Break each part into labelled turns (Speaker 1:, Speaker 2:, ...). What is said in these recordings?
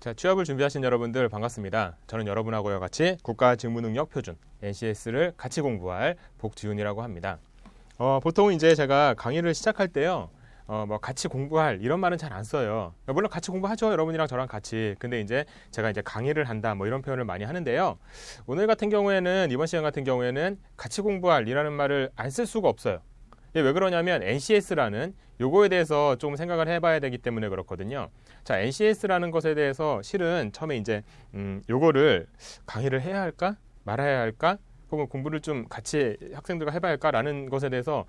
Speaker 1: 자, 취업을 준비하신 여러분들 반갑습니다. 저는 여러분하고요 같이 국가직무능력표준 NCS를 같이 공부할 복지훈이라고 합니다. 보통 이제 제가 강의를 시작할 때요, 뭐 같이 공부할 이런 말은 잘 안 써요. 물론 같이 공부하죠, 여러분이랑 저랑 같이. 근데 이제 제가 이제 강의를 한다 뭐 이런 표현을 많이 하는데요. 오늘 같은 경우에는, 이번 시간 같은 경우에는 같이 공부할이라는 말을 안 쓸 수가 없어요. 왜 그러냐면 NCS라는 요거에 대해서 좀 생각을 해봐야 되기 때문에 그렇거든요. 자, NCS라는 것에 대해서 실은 처음에 이제 요거를 강의를 해야 할까 말아야 할까 혹은 공부를 좀 같이 학생들과 해봐야 할까라는 것에 대해서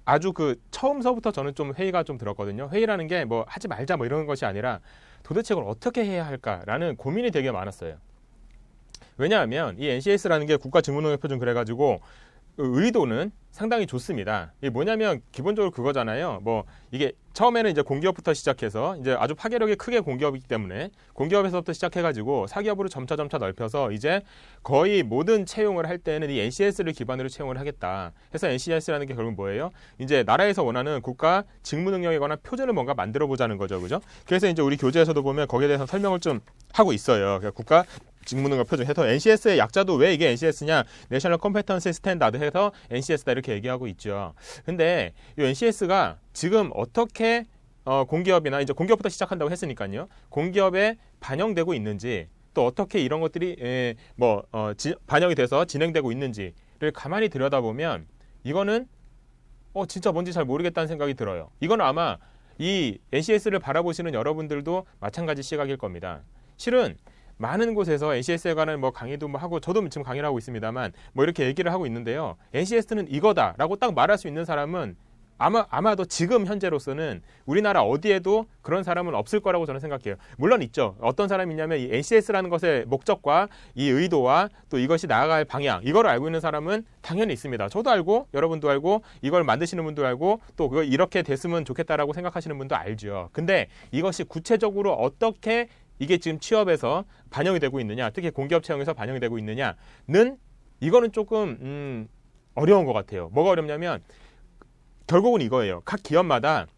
Speaker 1: 아주 처음서부터 저는 좀 회의가 좀 들었거든요. 회의라는 게 뭐 하지 말자 뭐 이런 것이 아니라 도대체 이걸 어떻게 해야 할까라는 고민이 되게 많았어요. 왜냐하면 이 NCS라는 게 국가직무능력표준 그래가지고 의도는 상당히 좋습니다. 이게 뭐냐면 기본적으로 그거잖아요. 뭐 이게 처음에는 이제 공기업부터 시작해서 이제 아주 파괴력이 크게 공기업이기 때문에 공기업에서부터 시작해가지고 사기업으로 점차 넓혀서 이제 거의 모든 채용을 할 때는 이 NCS를 기반으로 채용을 하겠다. 해서 NCS라는 게 결국 뭐예요? 이제 나라에서 원하는 국가 직무 능력에 관한 표준을 뭔가 만들어 보자는 거죠, 그죠? 그래서 이제 우리 교재에서도 보면 거기에 대해서 설명을 좀 하고 있어요. 그러니까 국가 직무능력 표준 해서 NCS의 약자도 왜 이게 NCS냐? 내셔널 컴페턴시 스탠다드 해서 NCS다 이렇게 얘기하고 있죠. 근데 이 NCS가 지금 어떻게 공기업이나 이제 공기업부터 시작한다고 했으니까요. 공기업에 반영되고 있는지 또 어떻게 이런 것들이 반영이 돼서 진행되고 있는지를 가만히 들여다보면 이거는 진짜 뭔지 잘 모르겠다는 생각이 들어요. 이건 아마 이 NCS를 바라보시는 여러분들도 마찬가지 시각일 겁니다. 실은 많은 곳에서 NCS에 관한 뭐 강의도 뭐 하고 저도 지금 강의를 하고 있습니다만 뭐 이렇게 얘기를 하고 있는데요. NCS는 이거다라고 딱 말할 수 있는 사람은 아마도 지금 현재로서는 우리나라 어디에도 그런 사람은 없을 거라고 저는 생각해요. 물론 있죠. 어떤 사람이 있냐면 이 NCS라는 것의 목적과 이 의도와 또 이것이 나아갈 방향 이걸 알고 있는 사람은 당연히 있습니다. 저도 알고 여러분도 알고 이걸 만드시는 분도 알고 또 그거 이렇게 됐으면 좋겠다라고 생각하시는 분도 알죠. 근데 이것이 구체적으로 어떻게 이게 지금 취업에서 반영이 되고 있느냐, 특히 공기업 채용에서 반영이 되고 있느냐는 이거는 조금 어려운 것 같아요. 뭐가 어렵냐면 결국은 이거예요. 각 기업마다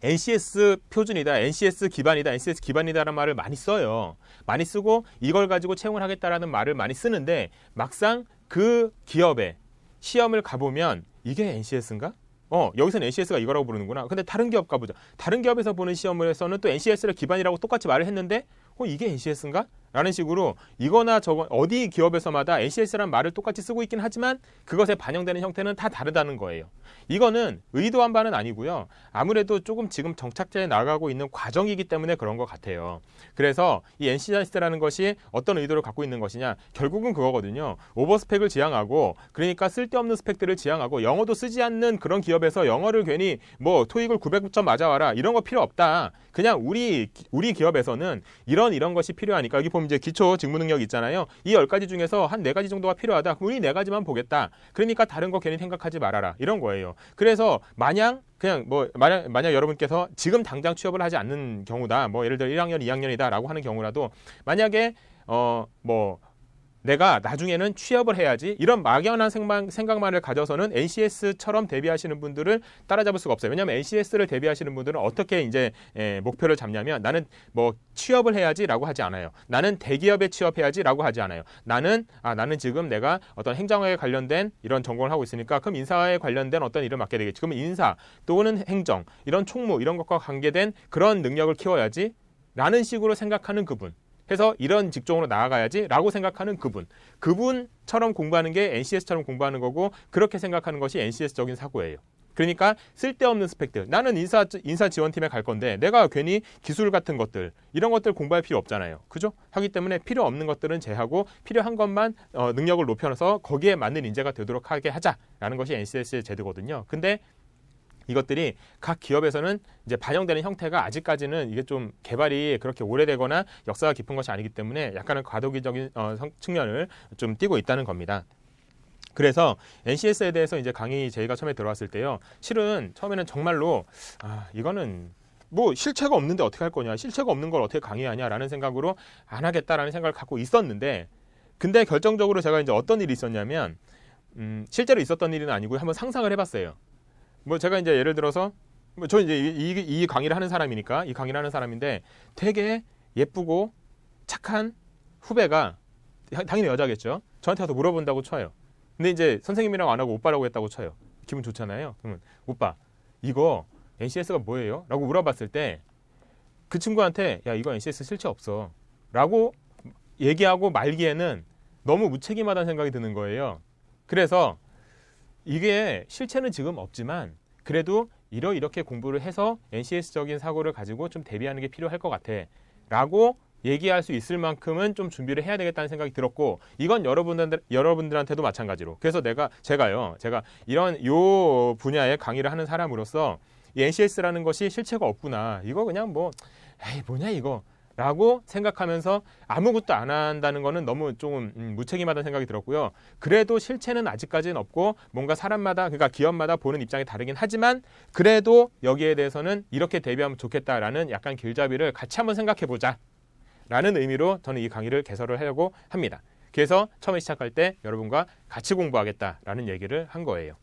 Speaker 1: NCS 표준이다, NCS 기반이다, NCS 기반이다라는 말을 많이 써요. 많이 쓰고 이걸 가지고 채용을 하겠다라는 말을 많이 쓰는데 막상 그 기업에 시험을 가보면 이게 NCS인가? 여기서는 NCS가 이거라고 부르는구나. 근데 다른 기업 가보자. 다른 기업에서 보는 시험에서는 또 NCS를 기반이라고 똑같이 말을 했는데 이게 NCS인가? 라는 식으로 이거나 저거 어디 기업에서마다 NCS라는 말을 똑같이 쓰고 있긴 하지만 그것에 반영되는 형태는 다 다르다는 거예요. 이거는 의도한 바는 아니고요. 아무래도 조금 지금 정착제에 나가고 있는 과정이기 때문에 그런 것 같아요. 그래서 이 NCS라는 것이 어떤 의도를 갖고 있는 것이냐? 결국은 그거거든요. 오버스펙을 지향하고 그러니까 쓸데없는 스펙들을 지향하고 영어도 쓰지 않는 그런 기업에서 영어를 괜히 뭐 토익을 900점 맞아와라 이런 거 필요 없다. 그냥 우리 기업에서는 이런 것이 필요하니까 여기 보면 이제 기초 직무 능력 있잖아요. 이 10가지 중에서 한 4가지 정도가 필요하다. 그럼 이 4가지만 보겠다. 그러니까 다른 거 괜히 생각하지 말아라. 이런 거예요. 그래서 만약 여러분께서 지금 당장 취업을 하지 않는 경우다. 뭐 예를 들어 1학년, 2학년이다라고 하는 경우라도 만약에 내가 나중에는 취업을 해야지 이런 막연한 생각만을 가져서는 NCS처럼 대비하시는 분들을 따라잡을 수가 없어요. 왜냐하면 NCS를 대비하시는 분들은 어떻게 이제 목표를 잡냐면 나는 뭐 취업을 해야지라고 하지 않아요. 나는 대기업에 취업해야지라고 하지 않아요. 나는 지금 내가 어떤 행정에 관련된 이런 전공을 하고 있으니까 그럼 인사에 관련된 어떤 일을 맡게 되겠지. 그러면 인사 또는 행정 이런 총무 이런 것과 관계된 그런 능력을 키워야지 라는 식으로 생각하는 그분. 해서 이런 직종으로 나아가야지 라고 생각하는 그분처럼 공부하는 게 NCS처럼 공부하는 거고 그렇게 생각하는 것이 NCS적인 사고예요. 그러니까 쓸데없는 스펙들 나는 인사 지원팀에 갈 건데 내가 괜히 기술 같은 것들 이런 것들 공부할 필요 없잖아요. 그죠? 하기 때문에 필요 없는 것들은 제하고 필요한 것만 능력을 높여서 거기에 맞는 인재가 되도록 하게 하자라는 것이 NCS의 제도거든요. 근데 이것들이 각 기업에서는 이제 반영되는 형태가 아직까지는 이게 좀 개발이 그렇게 오래되거나 역사가 깊은 것이 아니기 때문에 약간은 과도기적인 측면을 좀 띠고 있다는 겁니다. 그래서 NCS에 대해서 이제 강의 제가 처음에 들어왔을 때요. 실은 처음에는 정말로 이거는 뭐 실체가 없는데 어떻게 할 거냐, 실체가 없는 걸 어떻게 강의하냐라는 생각으로 안 하겠다라는 생각을 갖고 있었는데 근데 결정적으로 제가 이제 어떤 일이 있었냐면 실제로 있었던 일은 아니고 한번 상상을 해봤어요. 뭐 제가 이제 예를 들어서 저 이제 이 강의를 하는 사람이니까 이 강의를 하는 사람인데 되게 예쁘고 착한 후배가 당연히 여자겠죠. 저한테 가서 물어본다고 쳐요. 근데 이제 선생님이라고 안 하고 오빠라고 했다고 쳐요. 기분 좋잖아요. 그러면 오빠 이거 NCS가 뭐예요? 라고 물어봤을 때 그 친구한테 야 이거 NCS 실체 없어 라고 얘기하고 말기에는 너무 무책임하다는 생각이 드는 거예요. 그래서 이게 실체는 지금 없지만 그래도 이렇게 공부를 해서 NCS적인 사고를 가지고 좀 대비하는 게 필요할 것 같아 라고 얘기할 수 있을 만큼은 좀 준비를 해야 되겠다는 생각이 들었고 이건 여러분들한테도 마찬가지로 그래서 제가 이런 요 분야의 강의를 하는 사람으로서 이 NCS라는 것이 실체가 없구나 이거 그냥 뭐 에이 뭐냐 이거 라고 생각하면서 아무것도 안 한다는 거는 너무 좀 무책임하다는 생각이 들었고요. 그래도 실체는 아직까지는 없고 뭔가 사람마다 그러니까 기업마다 보는 입장이 다르긴 하지만 그래도 여기에 대해서는 이렇게 대비하면 좋겠다라는 약간 길잡이를 같이 한번 생각해 보자 라는 의미로 저는 이 강의를 개설을 하려고 합니다. 그래서 처음에 시작할 때 여러분과 같이 공부하겠다라는 얘기를 한 거예요.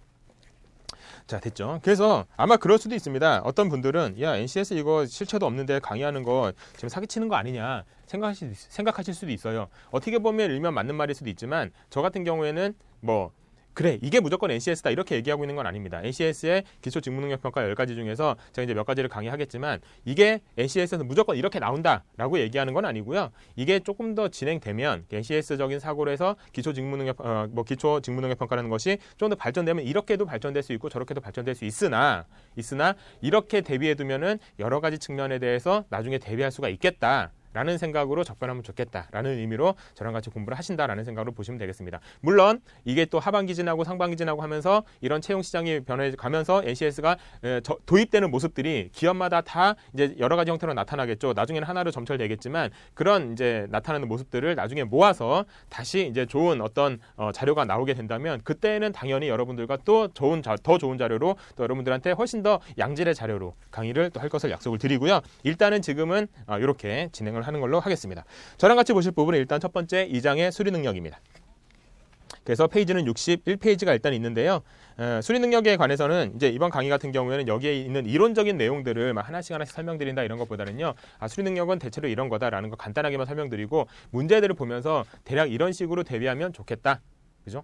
Speaker 1: 자, 됐죠. 그래서 아마 그럴 수도 있습니다. 어떤 분들은 야 NCS 이거 실체도 없는데 강의하는 거 지금 사기치는 거 아니냐 생각하실 수도 있어요. 어떻게 보면 일면 맞는 말일 수도 있지만 저 같은 경우에는 뭐 그래 이게 무조건 NCS다 이렇게 얘기하고 있는 건 아닙니다. NCS의 기초 직무능력평가 10가지 중에서 제가 이제 몇 가지를 강의하겠지만 이게 NCS에서 무조건 이렇게 나온다라고 얘기하는 건 아니고요. 이게 조금 더 진행되면 NCS적인 사고로 해서 기초 직무능력평가라는 것이 좀 더 발전되면 이렇게도 발전될 수 있고 저렇게도 발전될 수 있으나 이렇게 대비해두면은 여러 가지 측면에 대해서 나중에 대비할 수가 있겠다. 라는 생각으로 접근하면 좋겠다라는 의미로 저랑 같이 공부를 하신다라는 생각으로 보시면 되겠습니다. 물론 이게 또 하반기 지나고 상반기 지나고 하면서 이런 채용 시장이 변해가면서 NCS가 도입되는 모습들이 기업마다 다 이제 여러 가지 형태로 나타나겠죠. 나중에는 하나로 점철되겠지만 그런 이제 나타나는 모습들을 나중에 모아서 다시 이제 좋은 어떤 자료가 나오게 된다면 그때는 당연히 여러분들과 또 더 좋은 자료로 또 여러분들한테 훨씬 더 양질의 자료로 강의를 또 할 것을 약속을 드리고요. 일단은 지금은 이렇게 진행을 하는 걸로 하겠습니다. 저랑 같이 보실 부분은 일단 첫 번째 2장의 수리 능력입니다. 그래서 페이지는 61페이지가 일단 있는데요. 수리 능력에 관해서는 이제 이번 강의 같은 경우에는 여기에 있는 이론적인 내용들을 막 하나씩 설명드린다 이런 것보다는요. 수리 능력은 대체로 이런 거다라는 거 간단하게만 설명드리고 문제들을 보면서 대략 이런 식으로 대비하면 좋겠다. 그죠?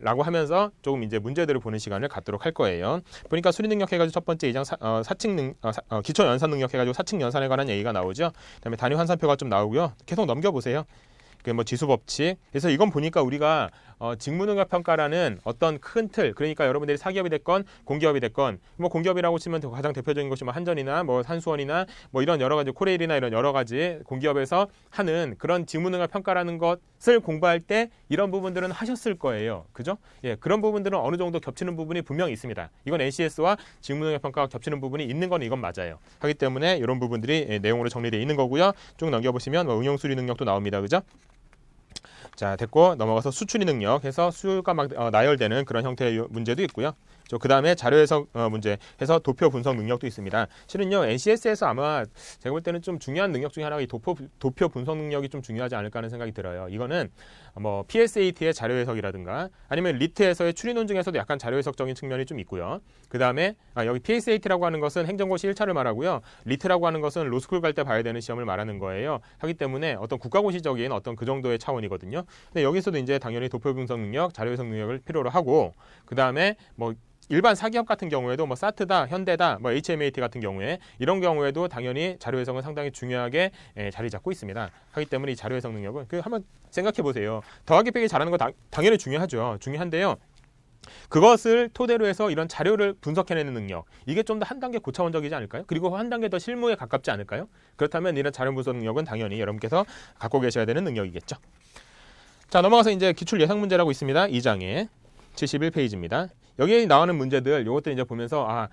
Speaker 1: 라고 하면서 조금 이제 문제들을 보는 시간을 갖도록 할 거예요. 보니까 수리 능력 해가지고 첫 번째 2장 기초 연산 능력 해가지고 사칙 연산에 관한 얘기가 나오죠. 그다음에 단위 환산표가 좀 나오고요. 계속 넘겨보세요. 뭐 지수 법칙. 그래서 이건 보니까 우리가 직무능력 평가라는 어떤 큰 틀, 그러니까 여러분들이 사기업이 됐건 공기업이 됐건 뭐 공기업이라고 치면 가장 대표적인 것이 뭐 한전이나 뭐 한수원이나 뭐 이런 여러 가지 코레일이나 이런 여러 가지 공기업에서 하는 그런 직무능력 평가라는 것을 공부할 때 이런 부분들은 하셨을 거예요. 그죠? 예, 그런 부분들은 어느 정도 겹치는 부분이 분명히 있습니다. 이건 NCS와 직무능력 평가가 겹치는 부분이 있는 건 이건 맞아요. 하기 때문에 이런 부분들이 내용으로 정리되어 있는 거고요. 쭉 넘겨보시면 뭐 응용 수리 능력도 나옵니다. 그죠? 자, 됐고 넘어가서 수출이 능력 해서 수가 막 나열되는 그런 형태의 문제도 있고요. 그 다음에 자료 해석 문제 해서 도표 분석 능력도 있습니다. 실은요 NCS에서 아마 제가 볼 때는 좀 중요한 능력 중에 하나가 이 도표 분석 능력이 좀 중요하지 않을까 하는 생각이 들어요. 이거는 뭐 PSAT의 자료 해석이라든가 아니면 리트에서의 추리 논증에서도 약간 자료 해석적인 측면이 좀 있고요. 그 다음에 여기 PSAT라고 하는 것은 행정고시 1차를 말하고요. 리트라고 하는 것은 로스쿨 갈 때 봐야 되는 시험을 말하는 거예요. 하기 때문에 어떤 국가고시적인 어떤 그 정도의 차원이거든요. 근데 여기서도 이제 당연히 도표 분석 능력, 자료 해석 능력을 필요로 하고 그 다음에 뭐 일반 사기업 같은 경우에도 뭐 사트다, 현대다, 뭐 HMAT 같은 경우에 이런 경우에도 당연히 자료 해석은 상당히 중요하게 자리 잡고 있습니다. 하기 때문에 이 자료 해석 능력은 한번 생각해 보세요. 더하기 빼기 잘하는 거 당연히 중요하죠. 중요한데요. 그것을 토대로 해서 이런 자료를 분석해내는 능력 이게 좀 더 한 단계 고차원적이지 않을까요? 그리고 한 단계 더 실무에 가깝지 않을까요? 그렇다면 이런 자료 분석 능력은 당연히 여러분께서 갖고 계셔야 되는 능력이겠죠. 자, 넘어가서 이제 기출 예상 문제라고 있습니다. 2장에 71페이지입니다. 여기에 나오는 문제들 이것들 이제 보면서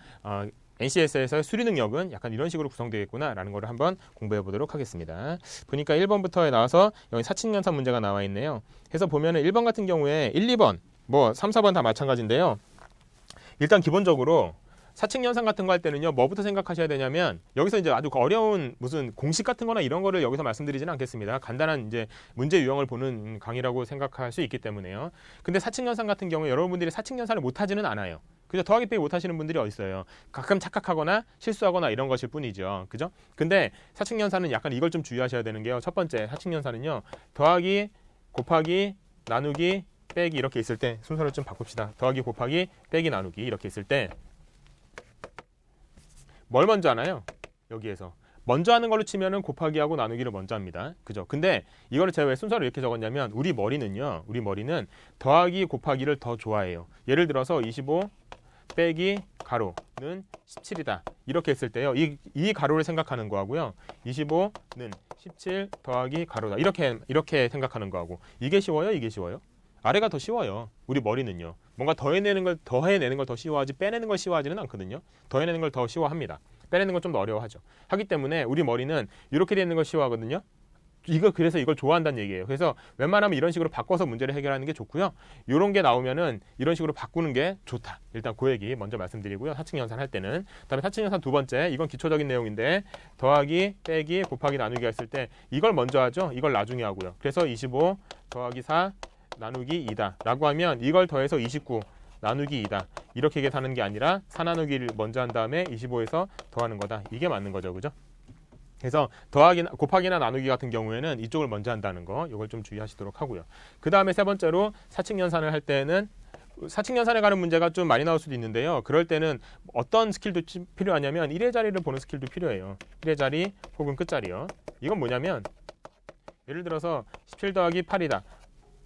Speaker 1: NCS에서의 수리 능력은 약간 이런 식으로 구성되겠구나라는 거를 한번 공부해 보도록 하겠습니다. 보니까 1번부터에 나와서 여기 사칙연산 문제가 나와 있네요. 그래서 보면은 1번 같은 경우에 1, 2번, 뭐 3, 4번 다 마찬가지인데요. 일단 기본적으로 사칙연산 같은 거 할 때는요, 뭐부터 생각하셔야 되냐면, 여기서 이제 아주 어려운 무슨 공식 같은 거나 이런 거를 여기서 말씀드리지는 않겠습니다. 간단한 이제 문제 유형을 보는 강의라고 생각할 수 있기 때문에요. 근데 사칙연산 같은 경우에 여러분들이 사칙연산을 못 하지는 않아요. 그죠? 더하기 빼기 못 하시는 분들이 어디 있어요? 가끔 착각하거나 실수하거나 이런 것일 뿐이죠. 그죠? 근데 사칙연산은 약간 이걸 좀 주의하셔야 되는 게요. 첫 번째 사칙연산은요. 더하기, 곱하기, 나누기, 빼기 이렇게 있을 때 순서를 좀 바꿉시다. 더하기, 곱하기, 빼기, 나누기 이렇게 있을 때 뭘 먼저 하나요? 여기에서 먼저 하는 걸로 치면은 곱하기하고 나누기를 먼저 합니다. 그죠? 근데 이거를 제가 왜 순서를 이렇게 적었냐면 우리 머리는 더하기, 곱하기를 더 좋아해요. 예를 들어서 25 빼기 가로는 17이다. 이렇게 했을 때요. 이 가로를 생각하는 거하고요. 25는 17 더하기 가로다. 이렇게 생각하는 거하고 이게 쉬워요? 이게 쉬워요? 아래가 더 쉬워요. 우리 머리는요. 뭔가 더해내는 걸 더 쉬워하지 빼내는 걸 쉬워하지는 않거든요. 더해내는 걸 더 쉬워합니다. 빼내는 건 좀 더 어려워하죠. 하기 때문에 우리 머리는 이렇게 되는 걸 쉬워하거든요. 그래서 이걸 좋아한다는 얘기예요. 그래서 웬만하면 이런 식으로 바꿔서 문제를 해결하는 게 좋고요. 이런 게 나오면은 이런 식으로 바꾸는 게 좋다. 일단 그 얘기 먼저 말씀드리고요. 사칙연산 할 때는. 그다음에 사칙연산 두 번째, 이건 기초적인 내용인데 더하기, 빼기, 곱하기, 나누기 했을 때 이걸 먼저 하죠. 이걸 나중에 하고요. 그래서 25 더하기 4 나누기 2다 라고 하면 이걸 더해서 29 나누기 2다. 이렇게 계산하는 게 아니라 4 나누기를 먼저 한 다음에 25에서 더하는 거다. 이게 맞는 거죠. 그죠? 그래서 곱하기나 나누기 같은 경우에는 이쪽을 먼저 한다는 거, 이걸 좀 주의하시도록 하고요. 그 다음에 세 번째로 사칙연산을 할 때는 사칙연산에 관한 문제가 좀 많이 나올 수도 있는데요. 그럴 때는 어떤 스킬도 필요하냐면 1의 자리를 보는 스킬도 필요해요. 1의 자리 혹은 끝자리요. 이건 뭐냐면 예를 들어서 17 더하기 8이다.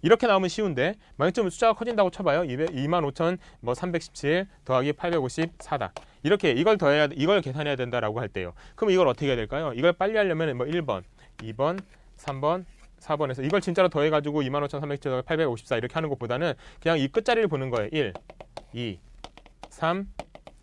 Speaker 1: 이렇게 나오면 쉬운데 만약 좀 숫자가 커진다고 쳐봐요. 25,317 더하기 854다. 이렇게 이걸 계산해야 된다라고 할 때요. 그럼 이걸 어떻게 해야 될까요? 이걸 빨리 하려면 1번, 2번, 3번, 4번에서 이걸 진짜로 더해가지고 25,317 더하기 854 이렇게 하는 것보다는 그냥 이 끝자리를 보는 거예요. 1, 2, 3,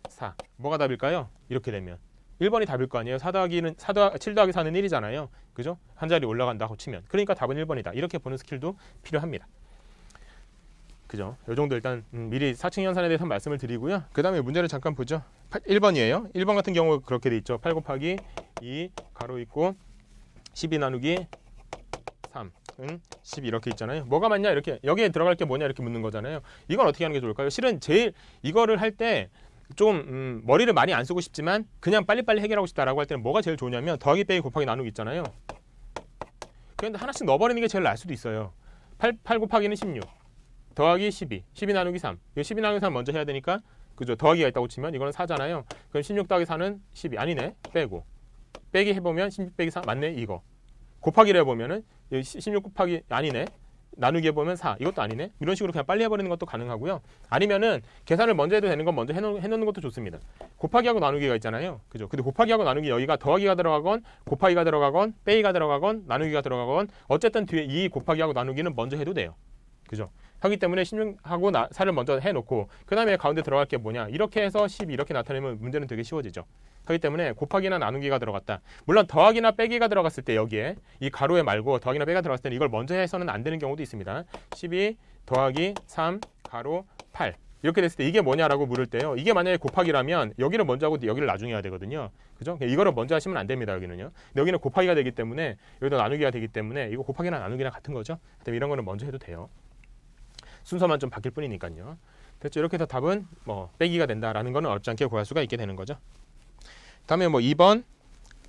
Speaker 1: 4. 뭐가 답일까요? 이렇게 되면 1번이 답일 거 아니에요. 7 더하기 4는 1이잖아요. 그죠? 한 자리 올라간다고 치면. 그러니까 답은 1번이다. 이렇게 보는 스킬도 필요합니다. 그죠? 요 정도 일단 미리 사칙연산에 대해서 말씀을 드리고요. 그 다음에 문제를 잠깐 보죠. 1번이에요. 1번 같은 경우 그렇게 돼 있죠. 8 곱하기 2 가로 있고 12 나누기 3은 10 이렇게 있잖아요. 뭐가 맞냐 이렇게 여기에 들어갈 게 뭐냐 이렇게 묻는 거잖아요. 이건 어떻게 하는 게 좋을까요? 실은 제일 이거를 할 때 좀 머리를 많이 안 쓰고 싶지만 그냥 빨리빨리 해결하고 싶다라고 할 때는 뭐가 제일 좋냐면 더하기 빼기 곱하기 나누기 있잖아요. 그런데 하나씩 넣어버리는 게 제일 나을 수도 있어요. 8 곱하기는 16 더하기 12 12 나누기 3 이거 12 나누기 3 먼저 해야 되니까 그죠? 더하기가 있다고 치면 이거는 4잖아요. 그럼 16 더하기 4는 12 아니네. 빼고 빼기 해보면 16 빼기 4 맞네. 이거 곱하기를 해보면은 16 곱하기 아니네. 나누기 해보면 4 이것도 아니네. 이런 식으로 그냥 빨리 해버리는 것도 가능하고요. 아니면은 계산을 먼저 해도 되는 건 먼저 해놓는 것도 좋습니다. 곱하기하고 나누기가 있잖아요. 그죠? 근데 곱하기하고 나누기 여기가 더하기가 들어가건 곱하기가 들어가건 빼기가 들어가건 나누기가 들어가건 어쨌든 뒤에 이 곱하기하고 나누기는 먼저 해도 돼요. 그죠? 하기 때문에 16하고 4를 먼저 해놓고 그 다음에 가운데 들어갈 게 뭐냐 이렇게 해서 12 이렇게 나타내면 문제는 되게 쉬워지죠. 하기 때문에 곱하기나 나누기가 들어갔다. 물론 더하기나 빼기가 들어갔을 때 여기에 이 가로에 말고 더하기나 빼기가 들어갔을 때는 이걸 먼저 해서는 안 되는 경우도 있습니다. 12 더하기 3 가로 8 이렇게 됐을 때 이게 뭐냐라고 물을 때요. 이게 만약에 곱하기라면 여기를 먼저 하고 여기를 나중에 해야 되거든요. 그죠? 이거를 먼저 하시면 안 됩니다. 여기는요. 근데 여기는 곱하기가 되기 때문에 여기도 나누기가 되기 때문에 이거 곱하기나 나누기나 같은 거죠. 그다음에 이런 거는 먼저 해도 돼요. 순서만 좀 바뀔 뿐이니까요. 됐죠? 이렇게 해서 답은 뭐 빼기가 된다라는 거는 어렵지 않게 구할 수가 있게 되는 거죠. 다음에 뭐 2번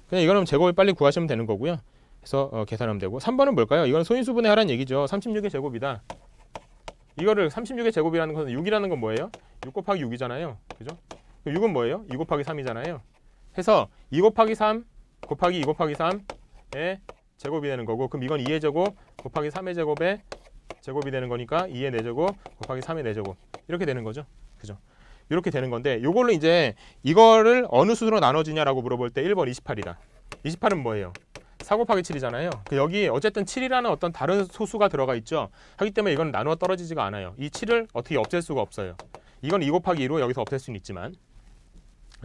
Speaker 1: 그냥 이거는 제곱을 빨리 구하시면 되는 거고요. 그래서 계산하면 되고 3번은 뭘까요? 이건 소인수분해 하라는 얘기죠. 36의 제곱이다. 이거를 36의 제곱이라는 것은 6이라는 건 뭐예요? 6 곱하기 6이잖아요. 그죠? 6은 뭐예요? 2 곱하기 3이잖아요. 해서 2 곱하기 3 곱하기 2 곱하기 3의 제곱이 되는 거고 그럼 이건 2의 제곱 곱하기 3의 제곱의 제곱이 되는 거니까 2의 4제곱 곱하기 3의 4제곱 이렇게 되는 거죠. 그죠? 이렇게 되는 건데 요걸로 이제 이거를 어느 수로 나눠지냐라고 물어볼 때 1번 28이다. 28은 뭐예요? 4 곱하기 7이잖아요. 여기 어쨌든 7이라는 어떤 다른 소수가 들어가 있죠. 하기 때문에 이건 나누어 떨어지지가 않아요. 이 7을 어떻게 없앨 수가 없어요. 이건 2 곱하기 2로 여기서 없앨 수는 있지만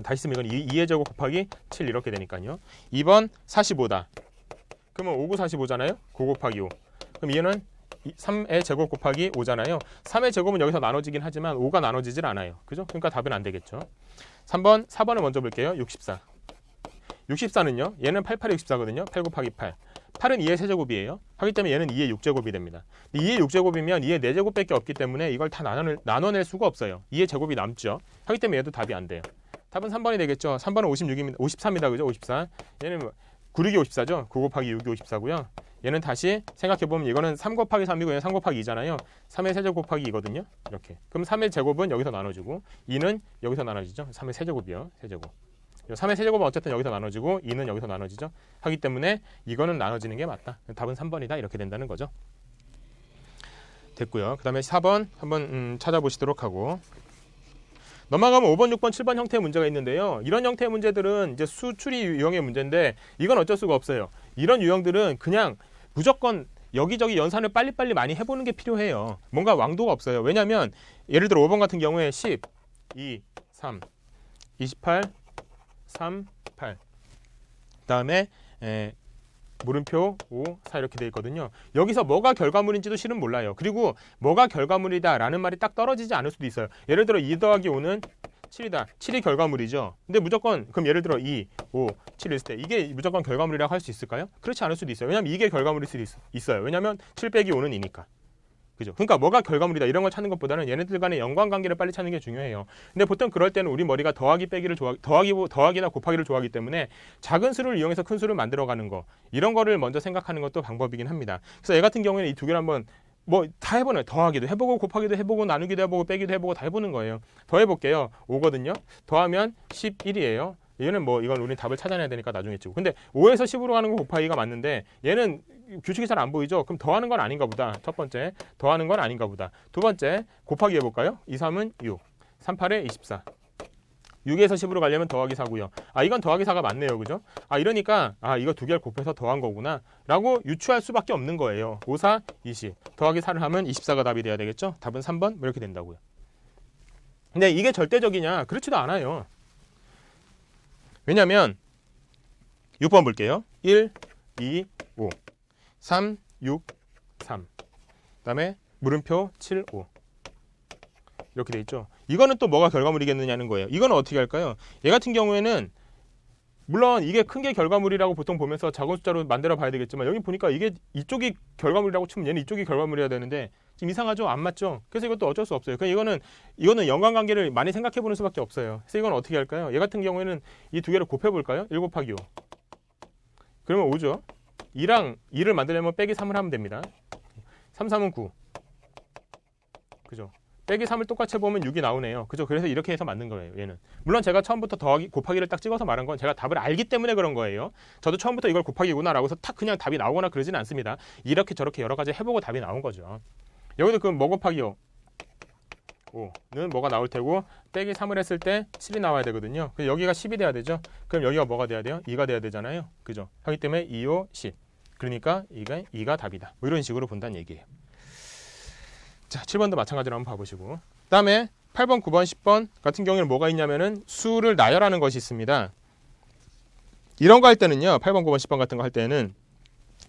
Speaker 1: 다시 쓰면 이건 2의 제곱 곱하기 7 이렇게 되니까요. 2번 45다. 그러면 5, 9, 45잖아요. 9 곱하기 5. 그럼 얘는 3의 제곱 곱하기 5잖아요. 3의 제곱은 여기서 나눠지긴 하지만 5가 나눠지질 않아요. 그죠? 그러니까 답은 안 되겠죠. 4번을 먼저 볼게요. 64. 64는요. 얘는 88이 64거든요. 8 곱하기 8. 8은 2의 세제곱이에요. 하기 때문에 얘는 2의 6제곱이 됩니다. 2의 6제곱이면 2의 4제곱밖에 없기 때문에 이걸 다 나눠낼 수가 없어요. 2의 제곱이 남죠. 하기 때문에 얘도 답이 안 돼요. 답은 3번이 되겠죠. 3번은 56입니다. 53이다. 그죠? 54. 얘는 9, 6이 54죠. 9 곱하기 6이 54고요. 얘는 다시 생각해보면 이거는 3 곱하기 3이고 얘는 3 곱하기 2잖아요. 3의 세제곱 곱하기 2거든요. 이렇게. 그럼 3의 제곱은 여기서 나눠지고 2는 여기서 나눠지죠. 3의 세제곱이요. 세제곱. 3의 세제곱은 어쨌든 여기서 나눠지고 2는 여기서 나눠지죠. 하기 때문에 이거는 나눠지는 게 맞다. 답은 3번이다. 이렇게 된다는 거죠. 됐고요. 그 다음에 4번 한번 찾아보시도록 하고 넘어가면 5번, 6번, 7번 형태의 문제가 있는데요. 이런 형태의 문제들은 이제 수추리 유형의 문제인데 이건 어쩔 수가 없어요. 이런 유형들은 그냥 무조건 여기저기 연산을 빨리빨리 많이 해보는 게 필요해요. 뭔가 왕도가 없어요. 왜냐하면 예를 들어 5번 같은 경우에 10, 2, 3, 28, 3, 8 그다음에 물음표 5, 4 이렇게 돼 있거든요. 여기서 뭐가 결과물인지도 실은 몰라요. 그리고 뭐가 결과물이다 라는 말이 딱 떨어지지 않을 수도 있어요. 예를 들어 2 더하기 5는 7이다. 7이 결과물이죠. 근데 무조건 그럼 예를 들어 2, 5, 7 있을 때 이게 무조건 결과물이라고 할 수 있을까요? 그렇지 않을 수도 있어요. 왜냐하면 이게 결과물일 수도 있어요. 왜냐하면 7 빼기 5는 2니까. 그죠? 그러니까 뭐가 결과물이다 이런 걸 찾는 것보다는 얘네들 간의 연관관계를 빨리 찾는 게 중요해요. 근데 보통 그럴 때는 우리 머리가 더하기 빼기를 더하기나 곱하기를 좋아하기 때문에 작은 수를 이용해서 큰 수를 만들어가는 거 이런 거를 먼저 생각하는 것도 방법이긴 합니다. 그래서 얘 같은 경우에는 이 두 개를 한번 뭐 다 해보는 더하기도 해보고 곱하기도 해보고 나누기도 해보고 빼기도 해보고 다 해보는 거예요. 더 해볼게요. 5거든요. 더하면 11이에요. 얘는 뭐 이건 우리 답을 찾아내야 되니까 나중에 찍고. 근데 5에서 10으로 가는 거 곱하기가 맞는데 얘는 규칙이 잘 안 보이죠? 그럼 더하는 건 아닌가 보다. 첫 번째, 더하는 건 아닌가 보다. 두 번째, 곱하기 해볼까요? 2, 3은 6, 3, 8에 24. 6에서 10으로 가려면 더하기 4고요. 아, 이건 더하기 4가 맞네요. 그죠? 아, 이러니까 아, 이거 두 개를 곱해서 더한 거구나 라고 유추할 수밖에 없는 거예요. 5, 4, 20. 더하기 4를 하면 24가 답이 돼야 되겠죠? 답은 3번 뭐 이렇게 된다고요. 근데 이게 절대적이냐? 그렇지도 않아요. 왜냐면 6번 볼게요. 1, 2, 5, 3, 6, 3. 그 다음에 물음표 7, 5. 이렇게 돼 있죠. 이거는 또 뭐가 결과물이겠느냐는 거예요. 이거는 어떻게 할까요? 얘 같은 경우에는 물론 이게 큰 게 결과물이라고 보통 보면서 작은 숫자로 만들어 봐야 되겠지만 여기 보니까 이게 이쪽이 결과물이라고 치면 얘는 이쪽이 결과물이어야 되는데 지금 이상하죠? 안 맞죠? 그래서 이것도 어쩔 수 없어요. 그러니까 이거는 연관관계를 많이 생각해 보는 수밖에 없어요. 그래서 이건 어떻게 할까요? 얘 같은 경우에는 이 두 개를 곱해 볼까요? 1 곱하기 5. 그러면 5죠. 2랑 2를 만들려면 빼기 3을 하면 됩니다. 3, 3은 9. 그죠? 빼기 3을 똑같이 해보면 6이 나오네요. 그죠? 그래서 이렇게 해서 만든 거예요. 얘는. 물론 제가 처음부터 더하기, 곱하기를 딱 찍어서 말한 건 제가 답을 알기 때문에 그런 거예요. 저도 처음부터 이걸 곱하기구나 라고 해서 탁 그냥 답이 나오거나 그러진 않습니다. 이렇게 저렇게 여러 가지 해보고 답이 나온 거죠. 여기도 그럼 뭐 곱하기 5는 뭐가 나올 테고 빼기 3을 했을 때 7이 나와야 되거든요. 그럼 여기가 10이 돼야 되죠. 그럼 여기가 뭐가 돼야 돼요? 2가 돼야 되잖아요. 그죠? 하기 때문에 2, 5, 10. 그러니까 2가 답이다. 뭐 이런 식으로 본다는 얘기예요. 자, 7번도 마찬가지로 한번 봐보시고. 그 다음에 8번, 9번, 10번 같은 경우에는 뭐가 있냐면은 수를 나열하는 것이 있습니다. 이런 거 할 때는요. 8번, 9번, 10번 같은 거 할 때는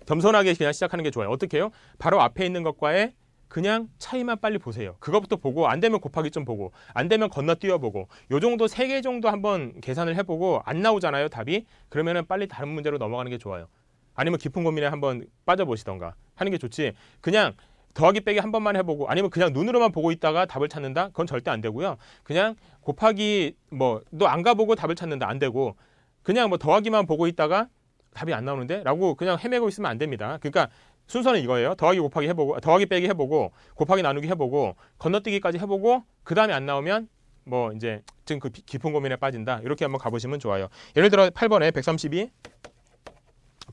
Speaker 1: 겸손하게 그냥 시작하는 게 좋아요. 어떻게 해요? 바로 앞에 있는 것과의 그냥 차이만 빨리 보세요. 그것부터 보고 안 되면 곱하기 좀 보고 안 되면 건너뛰어 보고 요 정도 3개 정도 한번 계산을 해보고 안 나오잖아요. 답이. 그러면은 빨리 다른 문제로 넘어가는 게 좋아요. 아니면 깊은 고민에 한번 빠져보시던가 하는 게 좋지. 그냥 더하기 빼기 한 번만 해보고 아니면 그냥 눈으로만 보고 있다가 답을 찾는다? 그건 절대 안 되고요. 그냥 곱하기 뭐 너 안 가보고 답을 찾는다? 안 되고 그냥 뭐 더하기만 보고 있다가 답이 안 나오는데? 라고 그냥 헤매고 있으면 안 됩니다. 그러니까 순서는 이거예요. 더하기 곱하기 해보고 더하기 빼기 해보고 곱하기 나누기 해보고 건너뛰기까지 해보고 그 다음에 안 나오면 뭐 이제 지금 그 깊은 고민에 빠진다. 이렇게 한번 가보시면 좋아요. 예를 들어 8번에 132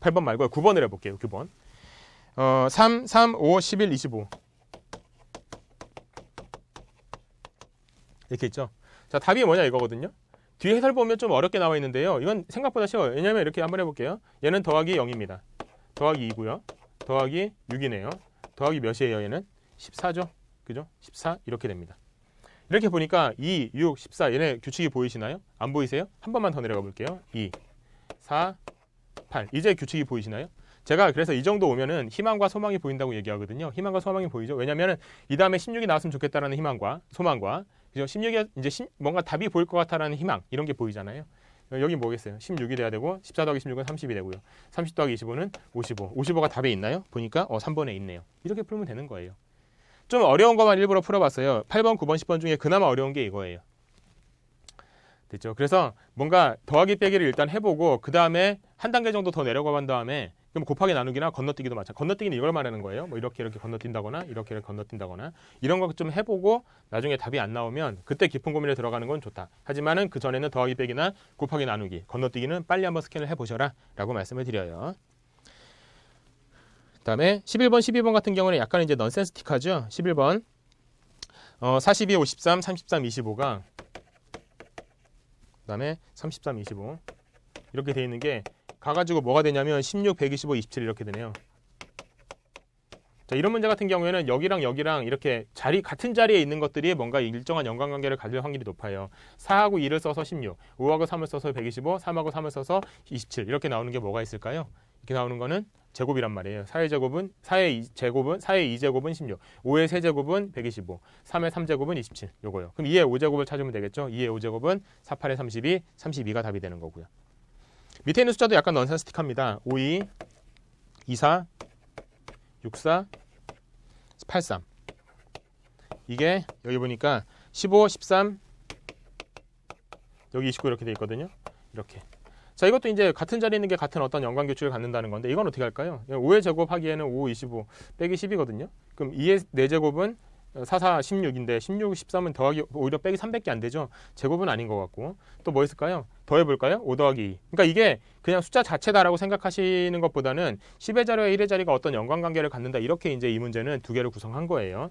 Speaker 1: 8번 말고요. 9번을 해볼게요. 9번 3, 3, 5, 11, 25 이렇게 있죠. 자, 답이 뭐냐 이거거든요. 뒤에 해설 보면 좀 어렵게 나와 있는데요. 이건 생각보다 쉬워요. 왜냐하면 이렇게 한번 해볼게요. 얘는 더하기 0입니다. 더하기 2고요. 더하기 6이네요. 더하기 몇이에요? 얘는 14죠. 그죠? 14 이렇게 됩니다. 이렇게 보니까 2, 6, 14 얘네 규칙이 보이시나요? 안 보이세요? 한 번만 더 내려가 볼게요. 2, 4, 8 이제 규칙이 보이시나요? 제가 그래서 이 정도 오면은 희망과 소망이 보인다고 얘기하거든요. 희망과 소망이 보이죠. 왜냐면은 이 다음에 16이 나왔으면 좋겠다라는 희망과 소망과 그죠? 16이 이제 뭔가 답이 보일 것 같다라는 희망 이런 게 보이잖아요. 여기 뭐겠어요? 16이 돼야 되고 14 더하기 16은 30이 되고요. 30 더하기 25는 55. 55가 답에 있나요? 보니까 3번에 있네요. 이렇게 풀면 되는 거예요. 좀 어려운 것만 일부러 풀어봤어요. 8번, 9번, 10번 중에 그나마 어려운 게 이거예요. 됐죠? 그래서 뭔가 더하기 빼기를 일단 해보고 그 다음에 한 단계 정도 더 내려가 본 다음에 그럼 곱하기 나누기나 건너뛰기도 마찬가지. 건너뛰기는 이걸 말하는 거예요. 뭐 이렇게 건너뛴다거나 이렇게 건너뛴다거나 이런 거 좀 해보고 나중에 답이 안 나오면 그때 깊은 고민에 들어가는 건 좋다. 하지만은 그 전에는 더하기 빼기나 곱하기 나누기, 건너뛰기는 빨리 한번 스캔을 해보셔라 라고 말씀을 드려요. 그 다음에 11번, 12번 같은 경우는 약간 이제 넌센스틱하죠. 11번 42, 53, 33, 25가 그 다음에 33, 25 이렇게 돼 있는 게 가가지고 뭐가 되냐면 16, 125, 27 이렇게 되네요. 자, 이런 문제 같은 경우에는 여기랑 여기랑 이렇게 같은 자리에 있는 것들이 뭔가 일정한 연관관계를 가질 확률이 높아요. 4하고 2를 써서 16, 5하고 3을 써서 125, 3하고 3을 써서 27 이렇게 나오는 게 뭐가 있을까요? 이렇게 나오는 거는 제곱이란 말이에요. 4의 제곱은 4의 2제곱은 16, 5의 세제곱은 125, 3의 3제곱은 27 요거요. 그럼 2의 5제곱을 찾으면 되겠죠. 2의 5제곱은 4, 8의 32, 32가 답이 되는 거고요. 밑에 있는 숫자도 약간 넌센스틱합니다. 52, 24, 64, 83 이게 여기 보니까 15, 13 여기 29 이렇게 돼 있거든요. 이렇게. 자, 이것도 이제 같은 자리에 있는 게 같은 어떤 연관교축을 갖는다는 건데 이건 어떻게 할까요? 5의 제곱 하기에는 5, 25 빼기 10이거든요. 그럼 2의 4제곱은 4, 4, 16인데 16, 13은 더하기 오히려 빼기 3밖에 안 되죠. 제곱은 아닌 것 같고 또 뭐 있을까요? 더해볼까요? 5 더하기 2. 그러니까 이게 그냥 숫자 자체다라고 생각하시는 것보다는 10의 자리와 1의 자리가 어떤 연관관계를 갖는다. 이렇게 이제 이 문제는 두 개를 구성한 거예요.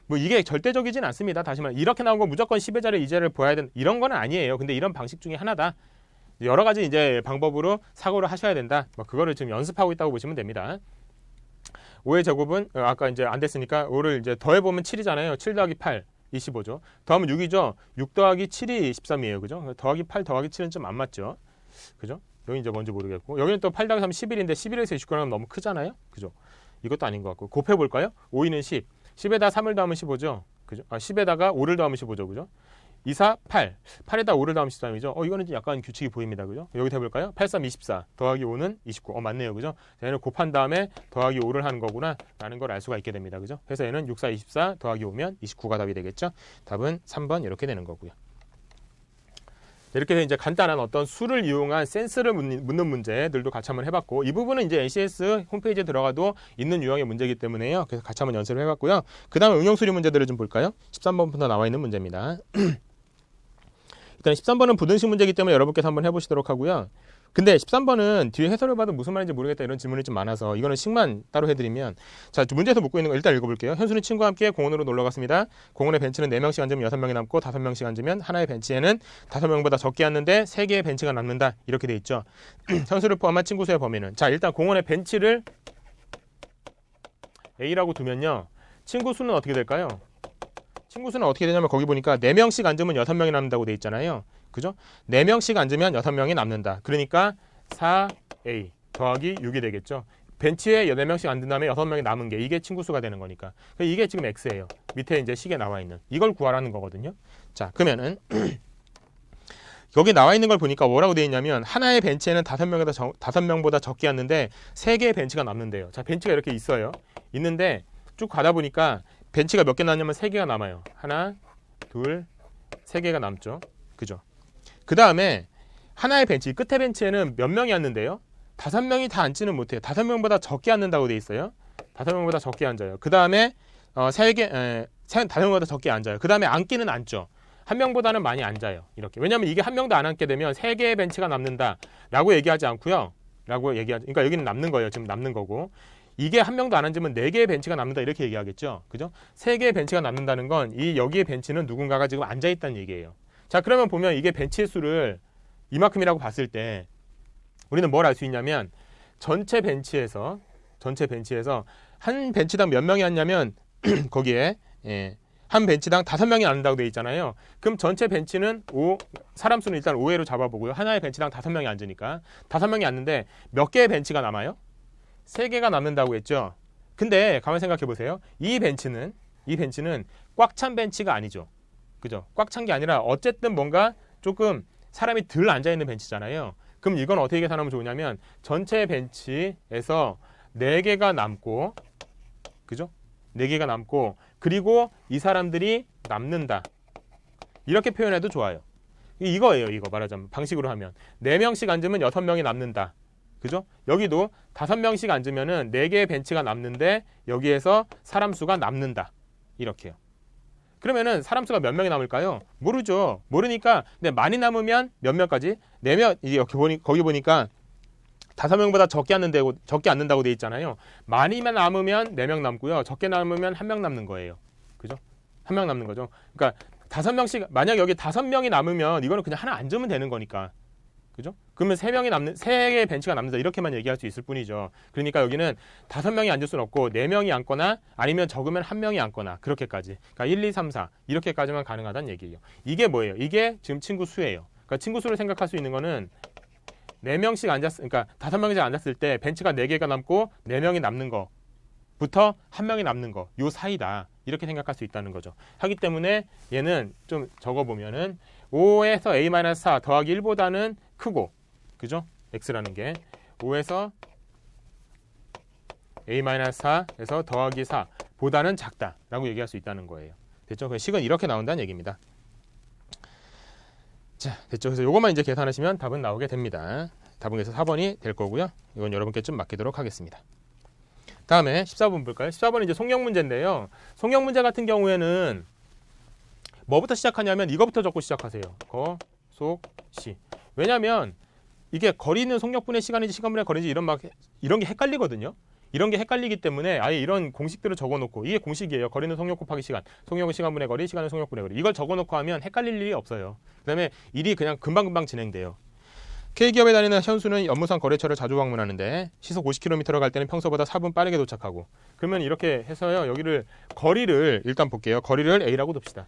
Speaker 1: 뭐 이게 절대적이진 않습니다. 다시 말해 이렇게 나온 건 무조건 10의 자리, 2자리를 보아야 된다. 이런 건 아니에요. 근데 이런 방식 중에 하나다. 여러 가지 이제 방법으로 사고를 하셔야 된다. 뭐 그거를 지금 연습하고 있다고 보시면 됩니다. 5의 제곱은 아까 이제 안 됐으니까 5를 이제 더해보면 7이잖아요. 7 더하기 8, 25죠. 더하면 6이죠. 6 더하기 7이 13이에요. 그죠? 더하기 8 더하기 7은 좀 안 맞죠. 그죠? 여기 이제 뭔지 모르겠고 여기는 또 8 더하기 3 11인데 11에서 29는 너무 크잖아요. 그죠? 이것도 아닌 것 같고 곱해볼까요? 5, 2는 10. 10에다 3을 더하면 15죠. 그죠? 10에다가 5를 더하면 15죠. 그죠? 2, 4, 8. 8에다 5를 더하면 13이죠. 이거는 약간 규칙이 보입니다. 그죠? 여기 해볼까요? 8, 3, 24. 더하기 5는 29. 맞네요. 그죠? 자, 얘는 곱한 다음에 더하기 5를 하는 거구나. 라는 걸 알 수가 있게 됩니다. 그죠? 그래서 얘는 6, 4, 24 더하기 5면 29가 답이 되겠죠? 답은 3번 이렇게 되는 거고요. 이렇게 이제 간단한 어떤 수를 이용한 센스를 묻는 문제들도 같이 한번 해봤고 이 부분은 이제 NCS 홈페이지에 들어가도 있는 유형의 문제이기 때문에요. 그래서 같이 한번 연습을 해봤고요. 그 다음에 응용수리 문제들을 좀 볼까요? 13번부터 나와 있는 문제입니다. 일단 13번은 부등식 문제이기 때문에 여러분께서 한번 해보시도록 하고요. 근데 13번은 뒤에 해설을 봐도 무슨 말인지 모르겠다 이런 질문이 좀 많아서 이거는 식만 따로 해드리면 자 문제에서 묻고 있는 거 일단 읽어볼게요. 현수는 친구와 함께 공원으로 놀러 갔습니다. 공원에 벤치는 4명씩 앉으면 6명이 남고 5명씩 앉으면 하나의 벤치에는 5명보다 적게 앉는데 3개의 벤치가 남는다. 이렇게 돼 있죠. 현수를 포함한 친구 수의 범위는 자 일단 공원에 벤치를 A라고 두면요. 친구 수는 어떻게 될까요? 친구 수는 어떻게 되냐면 거기 보니까 4명씩 앉으면 6명이 남는다고 돼 있잖아요. 그죠? 4명씩 앉으면 6명이 남는다. 그러니까 4A 더하기 6이 되겠죠. 벤치에 4명씩 앉은 다음에 6명이 남은 게 이게 친구 수가 되는 거니까. 이게 지금 X예요. 밑에 이제 식에 나와 있는. 이걸 구하라는 거거든요. 자, 그러면은 여기 나와 있는 걸 보니까 뭐라고 돼 있냐면 하나의 벤치에는 5명보다 적게 앉는데 3개의 벤치가 남는데요. 자, 벤치가 이렇게 있어요. 있는데 쭉 가다 보니까 벤치가 몇 개 남냐면 3개가 남아요. 하나, 둘, 3개가 남죠. 그죠? 그 다음에 하나의 벤치, 끝에 벤치에는 몇 명이 앉는데요? 5명이 다 앉지는 못해요. 5명보다 적게 앉는다고 돼 있어요. 5명보다 적게 앉아요. 그 다음에 5명보다 적게 앉아요. 그 다음에 앉기는 앉죠. 1명보다는 많이 앉아요. 이렇게. 왜냐하면 이게 1명도 안 앉게 되면 3개의 벤치가 남는다라고 얘기하지 않고요. 그러니까 여기는 남는 거예요. 지금 남는 거고. 이게 1명도 안 앉으면 4개의 벤치가 남는다 이렇게 얘기하겠죠. 그죠? 3개의 벤치가 남는다는 건 여기에 벤치는 누군가가 지금 앉아 있다는 얘기예요. 자, 그러면 보면 이게 벤치의 수를 이만큼이라고 봤을 때 우리는 뭘 알 수 있냐면 전체 벤치에서 한 벤치당 몇 명이 앉냐면 거기에 한 벤치당 5명이 앉는다고 되어 있잖아요. 그럼 전체 벤치는 사람 수는 일단 5회로 잡아보고요. 하나의 bench당 5명이 앉으니까 5명이 앉는데 몇 개의 벤치가 남아요? 3개가 남는다고 했죠. 근데 가만히 생각해 보세요. 이 벤치는 꽉 찬 벤치가 아니죠. 그죠? 꽉 찬 게 아니라 어쨌든 뭔가 조금 사람이 덜 앉아있는 벤치잖아요. 그럼 이건 어떻게 계산하면 좋으냐면 전체 벤치에서 4개가 남고, 그죠? 4개가 남고, 그리고 이 사람들이 남는다. 이렇게 표현해도 좋아요. 이거예요. 이거 말하자면 방식으로 하면 4명씩 앉으면 6명이 남는다. 그죠? 여기도 5명씩 앉으면은 4개의 벤치가 남는데 여기에서 사람 수가 남는다. 이렇게요. 그러면은 사람 수가 몇 명이 남을까요? 모르죠. 모르니까 근데 많이 남으면 몇 명까지? 4명, 이게 거기 보니까 5명보다 적게 앉는다고 돼 있잖아요. 많이만 남으면 4명 남고요. 적게 남으면 1명 남는 거예요. 그죠? 1명 남는 거죠. 그러니까 5명씩, 만약 여기 5명이 남으면 이거는 그냥 하나 앉으면 되는 거니까. 그죠? 그러면 3개의 벤치가 남는다. 이렇게만 얘기할 수 있을 뿐이죠. 그러니까 여기는 5명이 앉을 수는 없고 4명이 앉거나 아니면 적으면 1명이 앉거나 그렇게까지. 그러니까 1, 2, 3, 4 이렇게까지만 가능하다는 얘기예요. 이게 뭐예요? 이게 지금 친구 수예요. 그러니까 친구 수를 생각할 수 있는 거는 4명씩 그러니까 5명이 앉았을 때 벤치가 4개가 남고 4명이 남는 거부터 1명이 남는 거, 요 사이다. 이렇게 생각할 수 있다는 거죠. 하기 때문에 얘는 좀 적어보면은 5에서 a-4 더하기 1보다는 크고, 그죠? x라는 게 5에서 a-4에서 더하기 4보다는 작다라고 얘기할 수 있다는 거예요. 됐죠? 그 식은 이렇게 나온다는 얘기입니다. 자, 됐죠? 그래서 이것만 이제 계산하시면 답은 나오게 됩니다. 답은 그래서 4번이 될 거고요. 이건 여러분께 좀 맡기도록 하겠습니다. 다음에 14번 볼까요? 14번은 이제 속력 문제인데요. 속력 문제 같은 경우에는 뭐부터 시작하냐면 이거부터 적고 시작하세요. 거, 속, 시. 왜냐면 이게 거리는 속력분의 시간인지 시간분의 거리인지 이런 게 헷갈리거든요. 이런 게 헷갈리기 때문에 아예 이런 공식들을 적어놓고, 이게 공식이에요. 거리는 속력 곱하기 시간, 속력은 시간분의 거리, 시간은 속력분의 거리. 이걸 적어놓고 하면 헷갈릴 일이 없어요. 그 다음에 일이 그냥 금방금방 진행돼요. K기업에 다니는 현수는 업무상 거래처를 자주 방문하는데 시속 50km로 갈 때는 평소보다 4분 빠르게 도착하고, 그러면 이렇게 해서요. 여기를 거리를 일단 볼게요. 거리를 A라고 둡시다.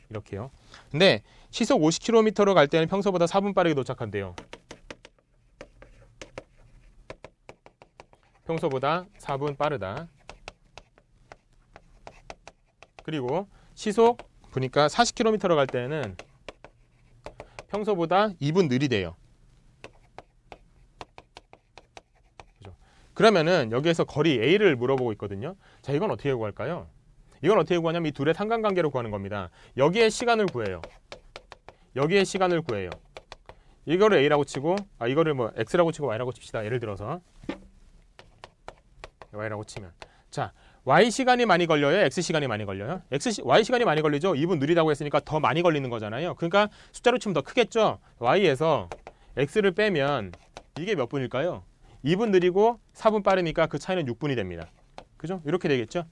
Speaker 1: 이렇게요. 근데 시속 50km로 갈 때는 평소보다 4분 빠르게 도착한대요. 평소보다 4분 빠르다. 그리고 시속 보니까 40km로 갈 때는 평소보다 2분 느리대요. 그죠? 그러면은 여기에서 거리 A를 물어보고 있거든요. 자, 이건 어떻게 구할까요? 이건 어떻게 구하냐면 이 둘의 상관관계로 구하는 겁니다. 여기에 시간을 구해요. 여기에 시간을 구해요. 이거를 A라고 치고, 이거를 뭐 X라고 치고 Y라고 칩시다. 예를 들어서 Y라고 치면, 자, Y 시간이 많이 걸려요? X 시간이 많이 걸려요? Y 시간이 많이 걸리죠? 2분 느리다고 했으니까 더 많이 걸리는 거잖아요. 그러니까 숫자로 치면 더 크겠죠? Y에서 X를 빼면 이게 몇 분일까요? 2분 느리고 4분 빠르니까 그 차이는 6분이 됩니다. 그죠? 이렇게 되겠죠?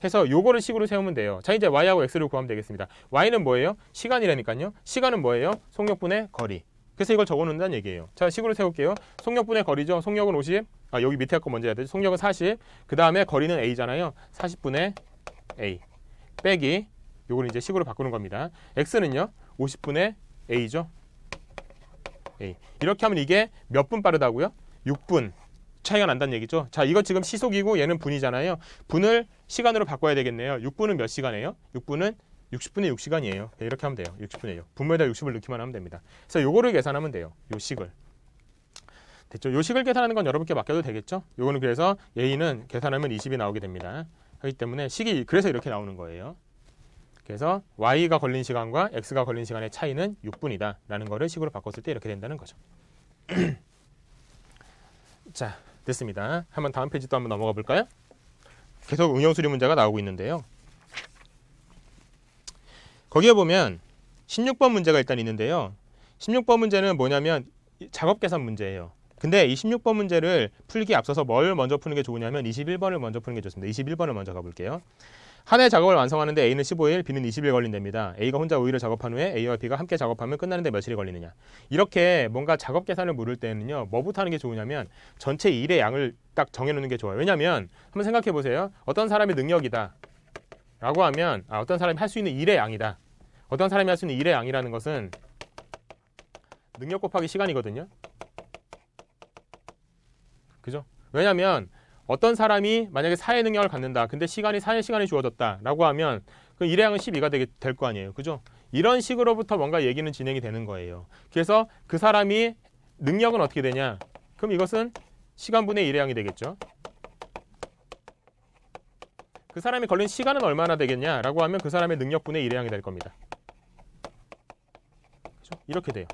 Speaker 1: 해서 요거를 식으로 세우면 돼요. 자, 이제 Y하고 X를 구하면 되겠습니다. Y는 뭐예요? 시간이라니까요. 시간은 뭐예요? 속력분의 거리. 그래서 이걸 적어놓는다는 얘기예요. 자, 식으로 세울게요. 속력분의 거리죠. 속력은 50. 여기 밑에 거 먼저 해야 되죠. 속력은 40. 그 다음에 거리는 A잖아요. 40분의 A. 빼기. 요걸 이제 식으로 바꾸는 겁니다. X는요. 50분의 A죠. A. 이렇게 하면 이게 몇 분 빠르다고요? 6분. 차이가 난다는 얘기죠. 자, 이거 지금 시속이고 얘는 분이잖아요. 분을 시간으로 바꿔야 되겠네요. 6분은 몇 시간이에요? 6분은 60분의 6시간이에요. 이렇게 하면 돼요. 60분의 6. 분모에다 60을 넣기만 하면 됩니다. 그래서 요거를 계산하면 돼요. 요 식을. 됐죠? 요 식을 계산하는 건 여러분께 맡겨도 되겠죠? 요거는 그래서 A는 계산하면 20이 나오게 됩니다. 하기 때문에 식이 그래서 이렇게 나오는 거예요. 그래서 Y가 걸린 시간과 X가 걸린 시간의 차이는 6분이다 라는 거를 식으로 바꿨을 때 이렇게 된다는 거죠. 자, 됐습니다. 한번 다음 페이지 또 한번 넘어가 볼까요? 계속 응용수리 문제가 나오고 있는데요. 거기에 보면 16번 문제가 일단 있는데요. 16번 문제는 뭐냐면 작업 계산 문제예요. 근데 이 16번 문제를 풀기 앞서서 뭘 먼저 푸는 게 좋으냐면 21번을 먼저 푸는 게 좋습니다. 21번을 먼저 가볼게요. 한 해 작업을 완성하는데 A는 15일, B는 20일 걸린답니다. A가 혼자 5일을 작업한 후에 A와 B가 함께 작업하면 끝나는데 며칠이 걸리느냐. 이렇게 뭔가 작업 계산을 물을 때는요. 뭐부터 하는 게 좋으냐면 전체 일의 양을 딱 정해놓는 게 좋아요. 왜냐하면 한번 생각해 보세요. 어떤 사람의 능력이다 라고 하면 어떤 사람이 할 수 있는 일의 양이다. 어떤 사람이 할 수 있는 일의 양이라는 것은 능력 곱하기 시간이거든요. 그죠? 왜냐하면 어떤 사람이 만약에 사회 능력을 갖는다. 근데 시간이 4의 시간이 주어졌다 라고 하면 그 일의 양은 12가 될 거 아니에요. 그죠? 이런 식으로부터 뭔가 얘기는 진행이 되는 거예요. 그래서 그 사람이 능력은 어떻게 되냐? 그럼 이것은 시간분의 1의 양이 되겠죠. 그 사람이 걸린 시간은 얼마나 되겠냐라고 하면 그 사람의 능력분의 1의 양이 될 겁니다. 그렇죠? 이렇게 돼요.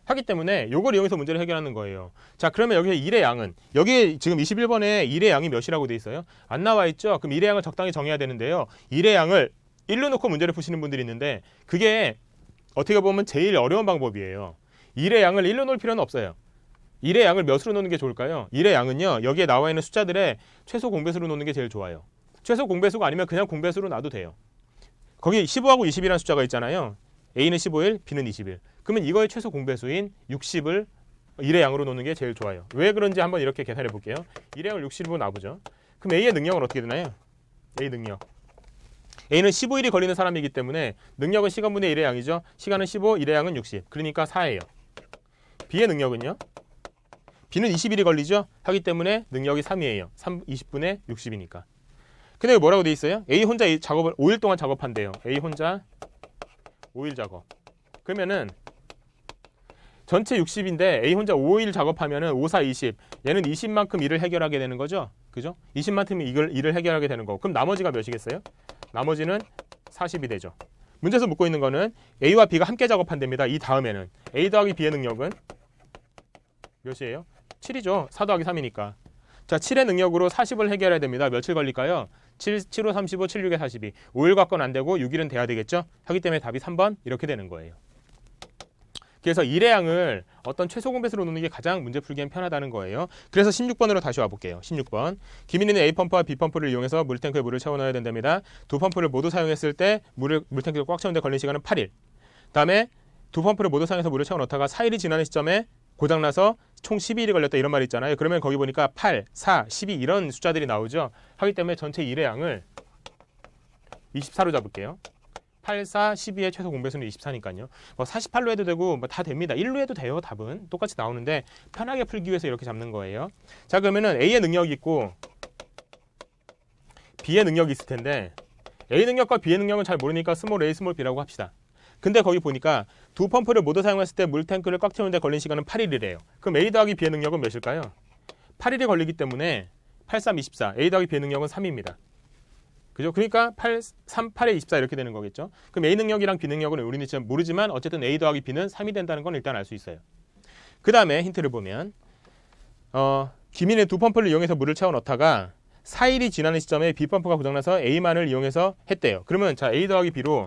Speaker 1: 하기 때문에 이걸 이용해서 문제를 해결하는 거예요. 자, 그러면 여기서 1의 양은, 여기 지금 21번에 1의 양이 몇이라고 돼 있어요? 안 나와 있죠? 그럼 1의 양을 적당히 정해야 되는데요. 1의 양을 1로 놓고 문제를 푸시는 분들이 있는데 그게 어떻게 보면 제일 어려운 방법이에요. 1의 양을 1로 놓을 필요는 없어요. 1의 양을 몇으로 놓는 게 좋을까요? 1의 양은요, 여기에 나와 있는 숫자들의 최소 공배수로 놓는 게 제일 좋아요. 최소 공배수가 아니면 그냥 공배수로 놔도 돼요. 거기 15하고 20이라는 숫자가 있잖아요. A는 15일, B는 20일. 그러면 이거의 최소 공배수인 60을 1의 양으로 놓는 게 제일 좋아요. 왜 그런지 한번 이렇게 계산해 볼게요. 1의 양을 60으로 놔보죠. 그럼 A의 능력은 어떻게 되나요? A 능력. A는 15일이 걸리는 사람이기 때문에 능력은 시간분의 1의 양이죠. 시간은 15, 1의 양은 60. 그러니까 4예요. B의 능력은요? B는 20일이 걸리죠. 하기 때문에 능력이 3이에요. 20분의 60이니까. 근데 뭐라고 돼 있어요? A 혼자 이 작업을 5일 동안 작업한대요. A 혼자 5일 작업. 그러면은 전체 60인데 A 혼자 5일 작업하면은 5, 4, 20. 얘는 20만큼 일을 해결하게 되는 거죠. 그죠? 20만큼 일을 해결하게 되는 거고. 그럼 나머지가 몇이겠어요? 나머지는 40이 되죠. 문제에서 묻고 있는 거는 A와 B가 함께 작업한답니다. 이 다음에는 A 더하기 B의 능력은 몇이에요? 7이죠. 4 더하기 3이니까. 자, 7의 능력으로 40을 해결해야 됩니다. 며칠 걸릴까요? 7, 5, 35, 7, 6에 42. 5일 갖고는 안 되고 6일은 돼야 되겠죠? 하기 때문에 답이 3번 이렇게 되는 거예요. 그래서 1의 양을 어떤 최소 공배수로 놓는 게 가장 문제 풀기엔 편하다는 거예요. 그래서 16번으로 다시 와볼게요. 16번. 김인희는 A펌프와 B펌프를 이용해서 물탱크에 물을 채워넣어야 된답니다. 두 펌프를 모두 사용했을 때 물탱크가 꽉 채우는데 걸린 시간은 8일. 다음에 두 펌프를 모두 사용해서 물을 채워넣다가 4일이 지나는 시점에 고장나서 총 12일이 걸렸다 이런 말이 있잖아요. 그러면 거기 보니까 8, 4, 12 이런 숫자들이 나오죠. 하기 때문에 전체 1의 양을 24로 잡을게요. 8, 4, 12의 최소 공배수는 24니까요. 뭐 48로 해도 되고 뭐 다 됩니다. 1로 해도 돼요. 답은 똑같이 나오는데 편하게 풀기 위해서 이렇게 잡는 거예요. 자, 그러면은 A의 능력이 있고 B의 능력이 있을 텐데 A 능력과 B의 능력은 잘 모르니까 스몰 A, 스몰 B라고 합시다. 근데 거기 보니까 두 펌프를 모두 사용했을 때 물탱크를 꽉 채우는데 걸린 시간은 8일이래요. 그럼 A 더하기 B의 능력은 몇일까요? 8일이 걸리기 때문에 8, 3, 24. A 더하기 B의 능력은 3입니다. 그죠? 그러니까 8, 3, 8에 24 이렇게 되는 거겠죠. 그럼 A 능력이랑 B 능력은 우리는 지금 모르지만 어쨌든 A 더하기 B는 3이 된다는 건 일단 알 수 있어요. 그 다음에 힌트를 보면 김인의 두 펌프를 이용해서 물을 채워 넣다가 4일이 지나는 시점에 B 펌프가 고장나서 A만을 이용해서 했대요. 그러면 자, A 더하기 B로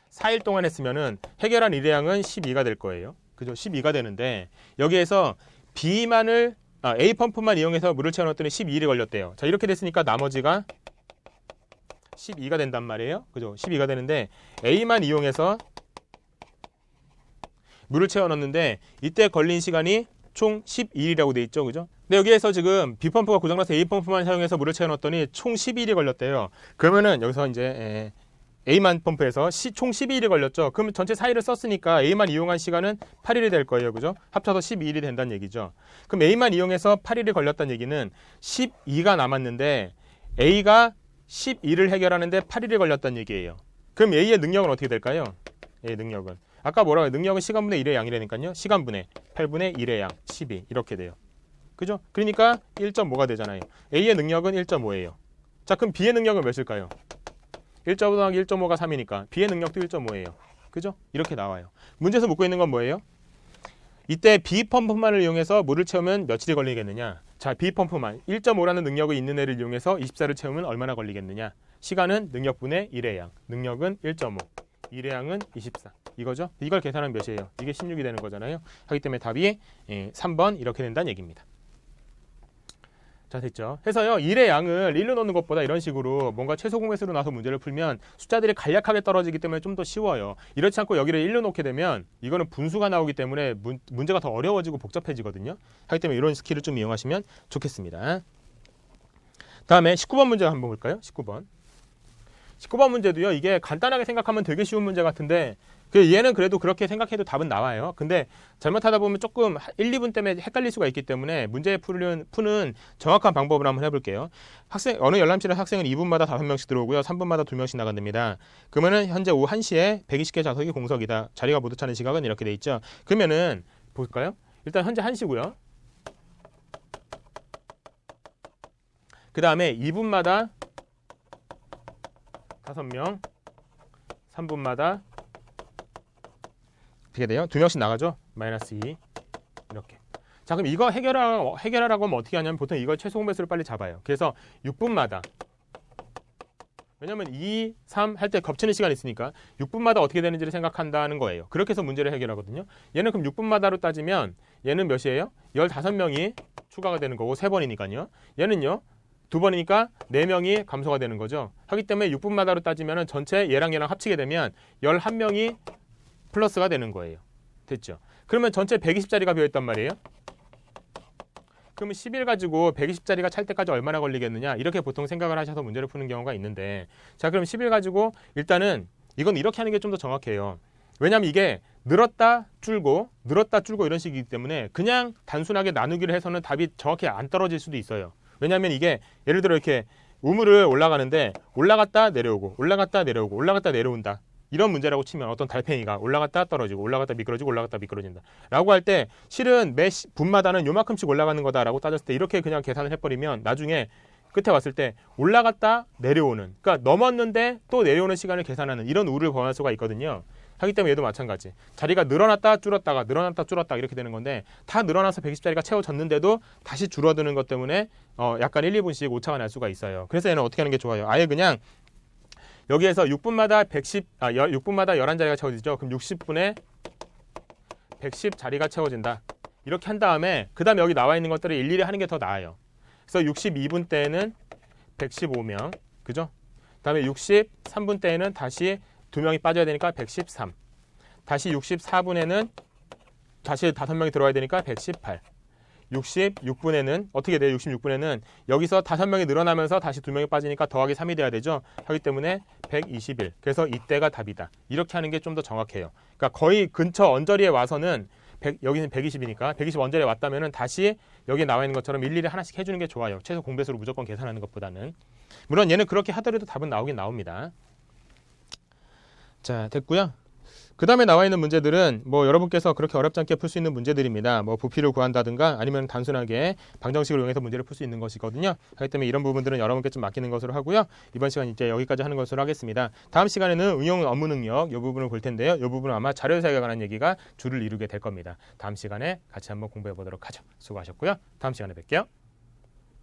Speaker 1: 4일 동안 했으면은 해결한 일의 양은 12가 될 거예요. 그죠? 12가 되는데 여기에서 A 펌프만 이용해서 물을 채워넣었더니 12일이 걸렸대요. 자, 이렇게 됐으니까 나머지가 12가 된단 말이에요. 그죠? 12가 되는데 A만 이용해서 물을 채워넣는데 이때 걸린 시간이 총 12일이라고 돼 있죠. 그죠? 근데 여기에서 지금 B 펌프가 고장나서 A 펌프만 사용해서 물을 채워넣었더니 총 12일이 걸렸대요. 그러면은 여기서 이제 A만 펌프에서 총 12일이 걸렸죠. 그러면 전체 4일을 썼으니까 A만 이용한 시간은 8일이 될 거예요. 그죠? 합쳐서 12일이 된다는 얘기죠. 그럼 A만 이용해서 8일이 걸렸다는 얘기는 12가 남았는데 A가 12를 해결하는데 8일이 걸렸다는 얘기예요. 그럼 A의 능력은 어떻게 될까요? A의 능력은 아까 뭐라고 해요? 능력은 시간분의 1의 양이라니까요. 시간분의 8분의 1의 양 12 이렇게 돼요. 그죠? 그러니까 1.5가 되잖아요. A의 능력은 1.5예요. 자, 그럼 B의 능력은 몇일까요? 1.5 더하기 1.5가 3이니까 B의 능력도 1.5예요. 그죠? 이렇게 나와요. 문제에서 묻고 있는 건 뭐예요? 이때 B 펌프만을 이용해서 물을 채우면 며칠이 걸리겠느냐? 자, B 펌프만 1.5라는 능력이 있는 애를 이용해서 24를 채우면 얼마나 걸리겠느냐? 시간은 능력분의 1의 양. 능력은 1.5. 1의 양은 24. 이거죠? 이걸 계산하면 몇이에요? 이게 16이 되는 거잖아요. 하기 때문에 답이 3번 이렇게 된다는 얘기입니다. 자, 됐죠? 해서요, 1의 양을 1로 넣는 것보다 이런 식으로 뭔가 최소 공배수로 나서 문제를 풀면 숫자들이 간략하게 떨어지기 때문에 좀 더 쉬워요. 이렇지 않고 여기를 1로 놓게 되면 이거는 분수가 나오기 때문에 문제가 더 어려워지고 복잡해지거든요. 하기 때문에 이런 스킬을 좀 이용하시면 좋겠습니다. 다음에 19번 문제 한번 볼까요? 19번 문제도요, 이게 간단하게 생각하면 되게 쉬운 문제 같은데 얘는 그래도 그렇게 생각해도 답은 나와요. 근데 잘못하다 보면 조금 1, 2분 때문에 헷갈릴 수가 있기 때문에 문제 푸는 정확한 방법을 한번 해볼게요. 어느 열람실에 학생은 2분마다 5명씩 들어오고요. 3분마다 2명씩 나간답니다. 그러면은 현재 오후 1시에 120개 좌석이 공석이다. 자리가 모두 차는 시각은 이렇게 돼 있죠. 그러면은 볼까요? 일단 현재 1시고요. 그 다음에 2분마다 5명, 3분마다 어떻게 돼요? 2명씩 나가죠? 마이너스 2 이렇게. 자, 그럼 이거 해결하라고 하면 어떻게 하냐면 보통 이걸 최소 공배수를 빨리 잡아요. 그래서 6분마다, 왜냐면 2, 3 할 때 겹치는 시간이 있으니까 6분마다 어떻게 되는지를 생각한다는 거예요. 그렇게 해서 문제를 해결하거든요. 얘는 그럼 6분마다로 따지면 얘는 몇이에요? 15명이 추가가 되는 거고 3번이니까요. 얘는요 2번이니까 4명이 감소가 되는 거죠. 하기 때문에 6분마다로 따지면 전체 얘랑 합치게 되면 11명이 플러스가 되는 거예요. 됐죠? 그러면 전체 120자리가 비어있단 말이에요. 그러면 10일 가지고 120자리가 찰 때까지 얼마나 걸리겠느냐, 이렇게 보통 생각을 하셔서 문제를 푸는 경우가 있는데, 자, 그럼 10일 가지고 일단은 이건 이렇게 하는 게 좀 더 정확해요. 왜냐하면 이게 늘었다 줄고 이런 식이기 때문에 그냥 단순하게 나누기를 해서는 답이 정확히 안 떨어질 수도 있어요. 왜냐하면 이게 예를 들어 이렇게 우물을 올라가는데 올라갔다 내려오고 올라갔다 내려오고 올라갔다 내려온다, 이런 문제라고 치면 어떤 달팽이가 올라갔다 떨어지고 올라갔다 미끄러지고 올라갔다 미끄러진다 라고 할 때 실은 매 분마다는 요만큼씩 올라가는 거다라고 따졌을 때 이렇게 그냥 계산을 해버리면 나중에 끝에 왔을 때 올라갔다 내려오는, 그러니까 넘었는데 또 내려오는 시간을 계산하는 이런 우를 범할 수가 있거든요. 하기 때문에 얘도 마찬가지. 자리가 늘어났다 줄었다가 늘어났다 줄었다 이렇게 되는 건데, 다 늘어나서 120자리가 채워졌는데도 다시 줄어드는 것 때문에 약간 1, 2분씩 오차가 날 수가 있어요. 그래서 얘는 어떻게 하는 게 좋아요? 아예 그냥 여기에서 6분마다 6분마다 11자리가 채워지죠. 그럼 60분에 110자리가 채워진다. 이렇게 한 다음에 그 다음에 여기 나와 있는 것들을 일일이 하는 게 더 나아요. 그래서 62분 때에는 115명, 그죠? 그 다음에 63분 때에는 다시 2명이 빠져야 되니까 113. 다시 64분에는 다시 5명이 들어와야 되니까 118. 66분에는 어떻게 돼요? 66분에는 여기서 5명이 늘어나면서 다시 2명이 빠지니까 더하기 3이 돼야 되죠. 하기 때문에 121. 그래서 이때가 답이다. 이렇게 하는 게 좀 더 정확해요. 그러니까 거의 근처 언저리에 와서는 여기는 120이니까 120 언저리에 왔다면은 다시 여기 나와 있는 것처럼 일일이 하나씩 해주는 게 좋아요. 최소 공배수로 무조건 계산하는 것보다는. 물론 얘는 그렇게 하더라도 답은 나오긴 나옵니다. 자, 됐고요. 그 다음에 나와 있는 문제들은 뭐 여러분께서 그렇게 어렵지 않게 풀 수 있는 문제들입니다. 뭐 부피를 구한다든가 아니면 단순하게 방정식을 이용해서 문제를 풀 수 있는 것이거든요. 하기 때문에 이런 부분들은 여러분께 좀 맡기는 것으로 하고요. 이번 시간 이제 여기까지 하는 것으로 하겠습니다. 다음 시간에는 응용 업무 능력 이 부분을 볼 텐데요. 이 부분은 아마 자료 사역에 관한 얘기가 주를 이루게 될 겁니다. 다음 시간에 같이 한번 공부해 보도록 하죠. 수고하셨고요. 다음 시간에 뵐게요.